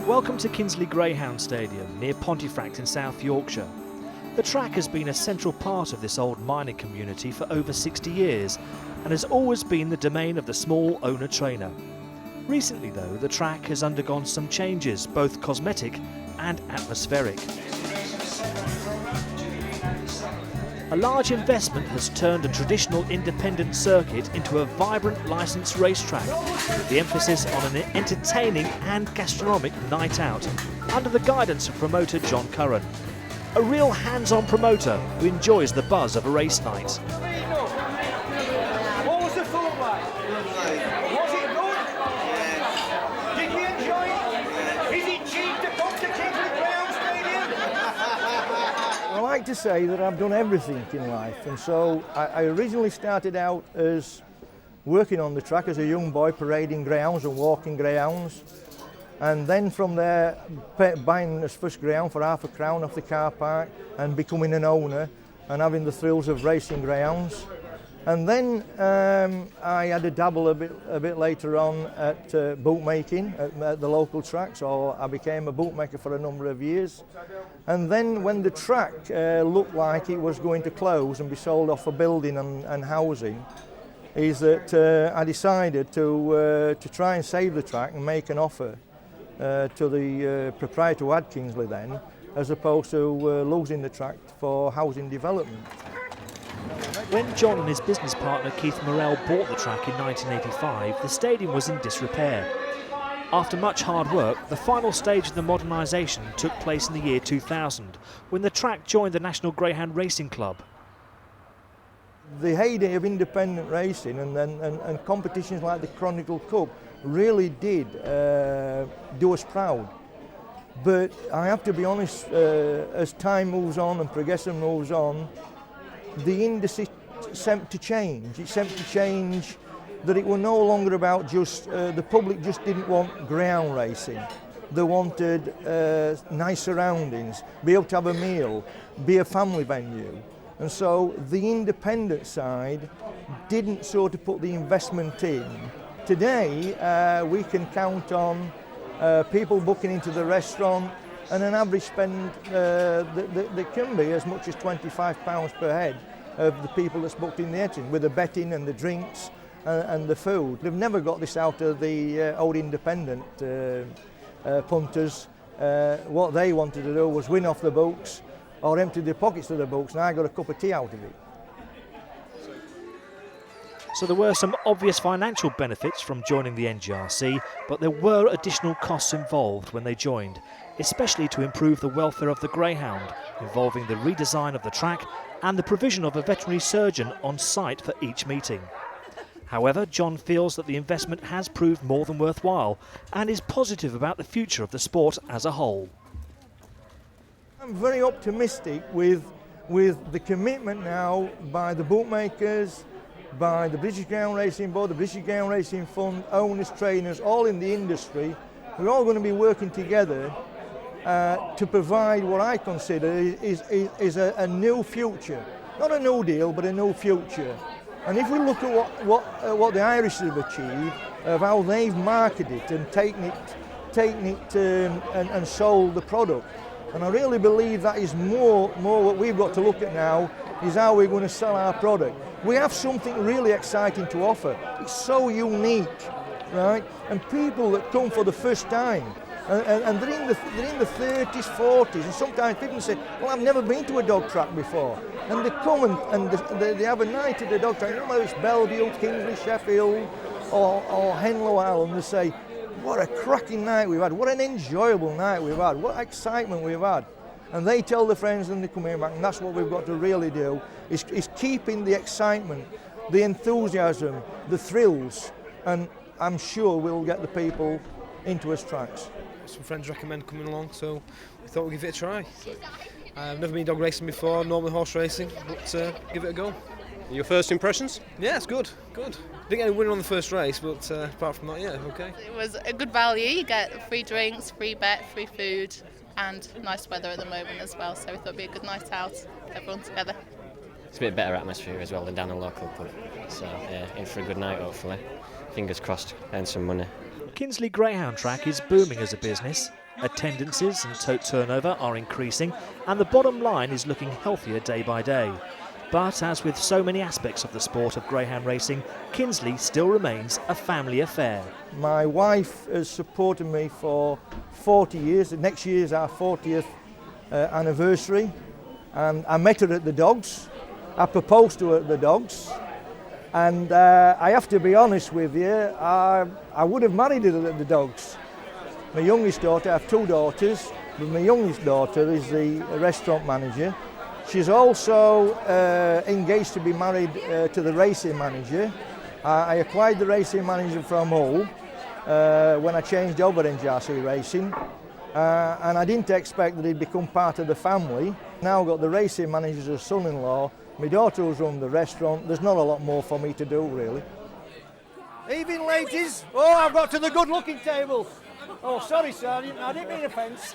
Welcome to Kinsley Greyhound Stadium near Pontefract in South Yorkshire. The track has been a central part of this old mining community for over 60 years and has always been the domain of the small owner-trainer. Recently though, the track has undergone some changes, both cosmetic and atmospheric. A large investment has turned a traditional independent circuit into a vibrant licensed racetrack, with the emphasis on an entertaining and gastronomic night out, under the guidance of promoter John Curran. A real hands-on promoter who enjoys the buzz of a race night. What was the food like? Was it good? Did you enjoy it? Is it cheap to come to Kinsley Greyhound Stadium? I like to say that I've done everything in life, and so I originally started out as working on the track as a young boy, parading greyhounds and walking greyhounds, and then from there buying this first greyhound for £0.50 off the car park and becoming an owner and having the thrills of racing greyhounds. And then I had a dabble a bit later on at bootmaking at the local track, so I became a bootmaker for a number of years. And then when the track looked like it was going to close and be sold off for building and housing, is that I decided to try and save the track and make an offer to the proprietor who had Kinsley then, as opposed to losing the track for housing development. When John and his business partner Keith Morrell bought the track in 1985, the stadium was in disrepair. After much hard work, the final stage of the modernisation took place in the year 2000, when the track joined the National Greyhound Racing Club. The heyday of independent racing and competitions like the Chronicle Cup really did do us proud. But I have to be honest, as time moves on and progression moves on, the industry seemed to change. It seemed to change that it was no longer about just, the public just didn't want greyhound racing. They wanted nice surroundings, be able to have a meal, be a family venue. And so the independent side didn't sort of put the investment in. Today we can count on people booking into the restaurant, and an average spend that can be as much as £25 per head of the people that's booked in the entrance, with the betting and the drinks and the food. They've never got this out of the old independent punters. What they wanted to do was win off the books or empty their pockets of the books, and I got a cup of tea out of it. So there were some obvious financial benefits from joining the NGRC, but there were additional costs involved when they joined, especially to improve the welfare of the greyhound, involving the redesign of the track and the provision of a veterinary surgeon on site for each meeting. However, John feels that the investment has proved more than worthwhile and is positive about the future of the sport as a whole. I'm very optimistic with the commitment now by the bookmakers, by the British Greyhound Racing Board, the British Greyhound Racing Fund, owners, trainers, all in the industry. We're all going to be working together to provide what I consider is a new future. Not a new deal, but a new future. And if we look at what the Irish have achieved, of how they've marketed it and taken it and sold the product, and I really believe that is more what we've got to look at now, is how we're going to sell our product. We have something really exciting to offer. It's so unique, right? And people that come for the first time, and they're in the 30s, 40s, and sometimes people say, well, I've never been to a dog track before. And they come and they have a night at the dog track, no matter if it's Bellevue, Kinsley, Sheffield, or Henlow Island, they say, what a cracking night we've had, what an enjoyable night we've had, what excitement we've had. And they tell their friends and they come here back, and that's what we've got to really do, is keeping the excitement, the enthusiasm, the thrills, and I'm sure we'll get the people into us tracks. Some friends recommend coming along, so we thought we'd give it a try. I've never been dog racing before, normally horse racing, but give it a go. Your first impressions? Yeah, it's good. Didn't get a winner on the first race, but apart from that, yeah, okay. It was a good value. You get free drinks, free bet, free food, and nice weather at the moment as well, so we thought it'd be a good night out, everyone together. It's a bit better atmosphere as well than down the local pub, so yeah, in for a good night hopefully. Fingers crossed, earn some money. Kinsley Greyhound Track is booming as a business, Attendances and tote turnover are increasing, and the bottom line is looking healthier day by day. But as with so many aspects of the sport of greyhound racing, Kinsley still remains a family affair. My wife has supported me for 40 years. Next year is our 40th anniversary. And I met her at the Dogs. I proposed to her at the Dogs. And I have to be honest with you, I would have married her at the Dogs. My youngest daughter, I have two daughters, but my youngest daughter is the restaurant manager. She's also engaged to be married to the racing manager. I acquired the racing manager from Hull when I changed over NJRC racing, and I didn't expect that he'd become part of the family. Now I've got the racing manager as a son-in-law. My daughter who's run the restaurant. There's not a lot more for me to do, really. Evening, ladies. Oh, I've got to the good-looking table. Oh, sorry, sir. I didn't mean offence.